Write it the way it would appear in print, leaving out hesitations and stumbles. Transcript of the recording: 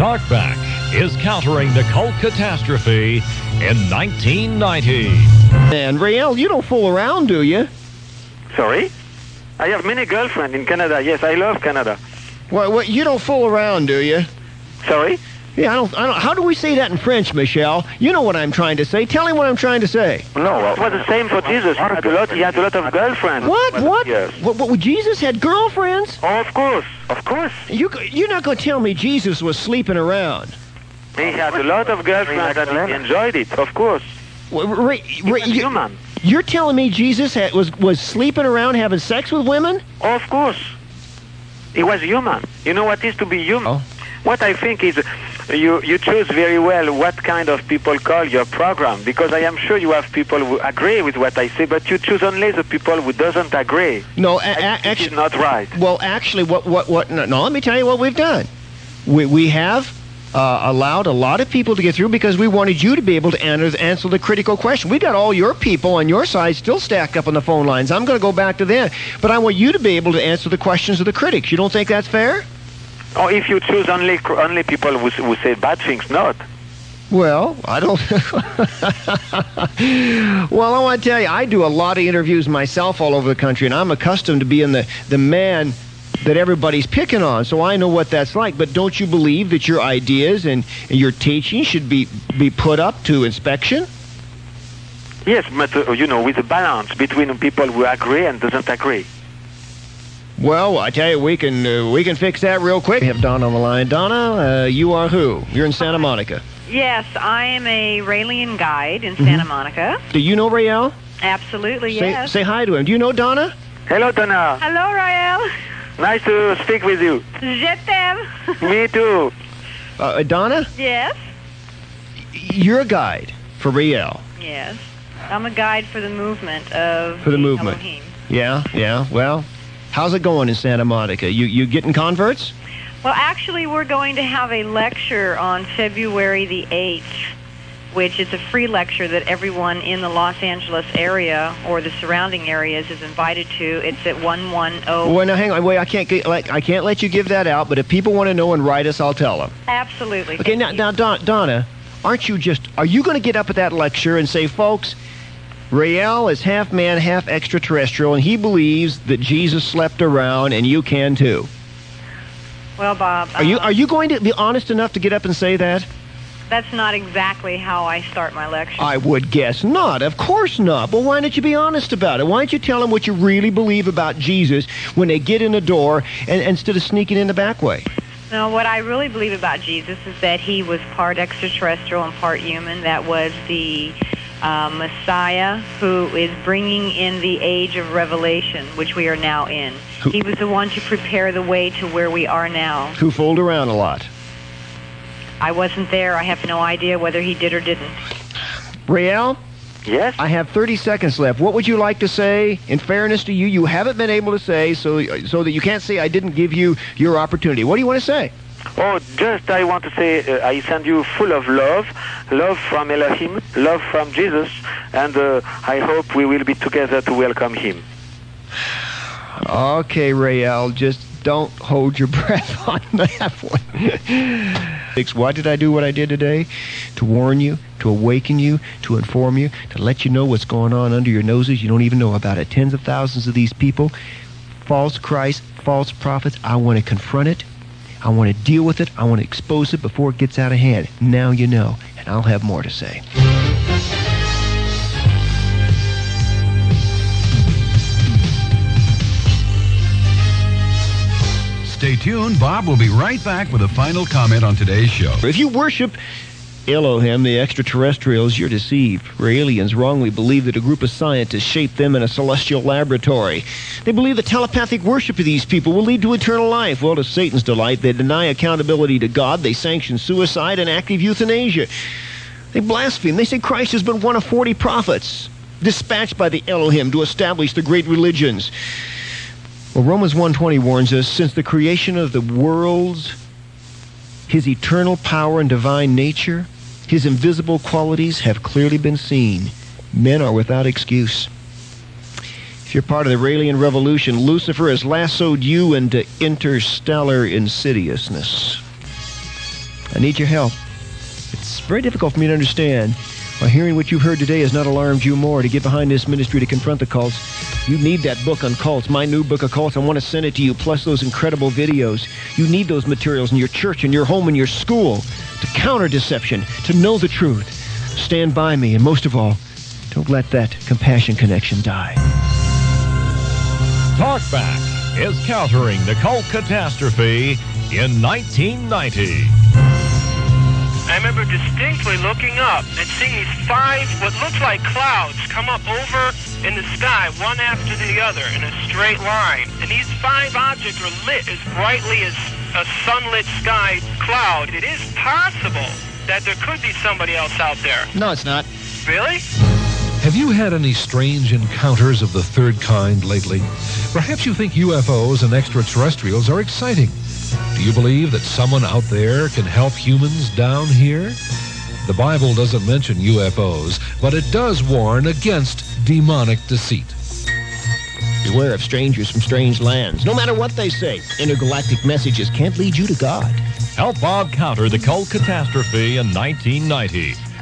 Talkback is countering the cult catastrophe in 1990. And Rael, you don't fool around, do you? Sorry? I have many girlfriends in Canada. Yes, I love Canada. Well, you don't fool around, do you? Sorry? Yeah, I don't. How do we say that in French, Michelle? You know what I'm trying to say. Tell him what I'm trying to say. No, it was the same for Jesus. He had a lot of girlfriends. What? Yes. What? Jesus had girlfriends? Oh, of course. Of course. You're not going to tell me Jesus was sleeping around. He had a lot of girlfriends and he enjoyed it, of course. Human. You're telling me Jesus was sleeping around having sex with women? Of course. He was human. You know what is to be human? Oh. What I think is you choose very well what kind of people call your program, because I am sure you have people who agree with what I say, but you choose only the people who doesn't agree. No, actually, it's not right. Well, actually, what? No, let me tell you what we've done. We have allowed a lot of people to get through because we wanted you to be able to answer the critical question. We got all your people on your side still stacked up on the phone lines. I'm going to go back to them, but I want you to be able to answer the questions of the critics. You don't think that's fair? Or if you choose only people who say bad things, not. Well, I don't. Well, I want to tell you, I do a lot of interviews myself all over the country, and I'm accustomed to being the man that everybody's picking on, so I know what that's like. But don't you believe that your ideas and your teaching should be put up to inspection? Yes, but with a balance between people who agree and doesn't agree. Well, I tell you, we can fix that real quick. We have Donna on the line. Donna, you are who? You're in Santa Monica. Yes, I am a Raelian guide in Santa Monica. Do you know Rael? Absolutely, yes. Say hi to him. Do you know Donna? Hello, Donna. Hello, Rael. Nice to speak with you. Je t'aime. Me too. Donna? Yes? You're a guide for Rael. Yes. I'm a guide for the movement of For the movement. Elohim. Yeah. Well, how's it going in Santa Monica? You getting converts? Well, actually, we're going to have a lecture on February the 8th, which is a free lecture that everyone in the Los Angeles area or the surrounding areas is invited to. It's at 110. Well, now hang on. Wait, I can't let you give that out. But if people want to know and write us, I'll tell them. Absolutely. Okay, now, Donna, are you going to get up at that lecture and say, folks, Rael is half man, half extraterrestrial, and he believes that Jesus slept around, and you can too? Well, Bob, are you going to be honest enough to get up and say that? That's not exactly how I start my lecture. I would guess not. Of course not. Well, why don't you be honest about it? Why don't you tell them what you really believe about Jesus when they get in the door and instead of sneaking in the back way? No, what I really believe about Jesus is that he was part extraterrestrial and part human. That was the Messiah who is bringing in the age of revelation, which we are now in. He was the one to prepare the way to where we are now. Who fooled around a lot. I wasn't there. I have no idea whether he did or didn't. Rael? Yes? I have 30 seconds left. What would you like to say? In fairness to you, you haven't been able to say, so that you can't say I didn't give you your opportunity. What do you want to say? Oh, just I want to say I send you full of love from Elohim, love from Jesus, and I hope we will be together to welcome him. Okay, Rael, just don't hold your breath on that one. Why did I do what I did today? To warn you, to awaken you, to inform you, to let you know what's going on under your noses. You don't even know about it. Tens of thousands of these people, false Christ, false prophets. I want to confront it. I want to deal with it. I want to expose it before it gets out of hand. Now you know, and I'll have more to say. Stay tuned. Bob will be right back with a final comment on today's show. If you worship Elohim, the extraterrestrials, you're deceived. Raelians wrongly believe that a group of scientists shaped them in a celestial laboratory. They believe the telepathic worship of these people will lead to eternal life. Well, to Satan's delight, they deny accountability to God. They sanction suicide and active euthanasia. They blaspheme. They say Christ has been one of 40 prophets dispatched by the Elohim to establish the great religions. Well, Romans 1:20 warns us, since the creation of the worlds, his eternal power and divine nature, his invisible qualities have clearly been seen. Men are without excuse. If you're part of the Raelian revolution, Lucifer has lassoed you into interstellar insidiousness. I need your help. It's very difficult for me to understand why hearing what you've heard today has not alarmed you more to get behind this ministry to confront the cults. You need that book on cults, my new book of cults. I want to send it to you, plus those incredible videos. You need those materials in your church, in your home, in your school to counter deception, to know the truth. Stand by me, and most of all, don't let that compassion connection die. Talkback is countering the cult catastrophe in 1990. I remember distinctly looking up and seeing these 5 what looked like clouds come up over in the sky, one after the other, in a straight line. And these 5 objects were lit as brightly as a sunlit sky cloud. It is possible that there could be somebody else out there. No, it's not. Really? Have you had any strange encounters of the third kind lately? Perhaps you think UFOs and extraterrestrials are exciting. Do you believe that someone out there can help humans down here? The Bible doesn't mention UFOs, but it does warn against demonic deceit. Beware of strangers from strange lands. No matter what they say, intergalactic messages can't lead you to God. Help Bob counter the cult catastrophe in 1990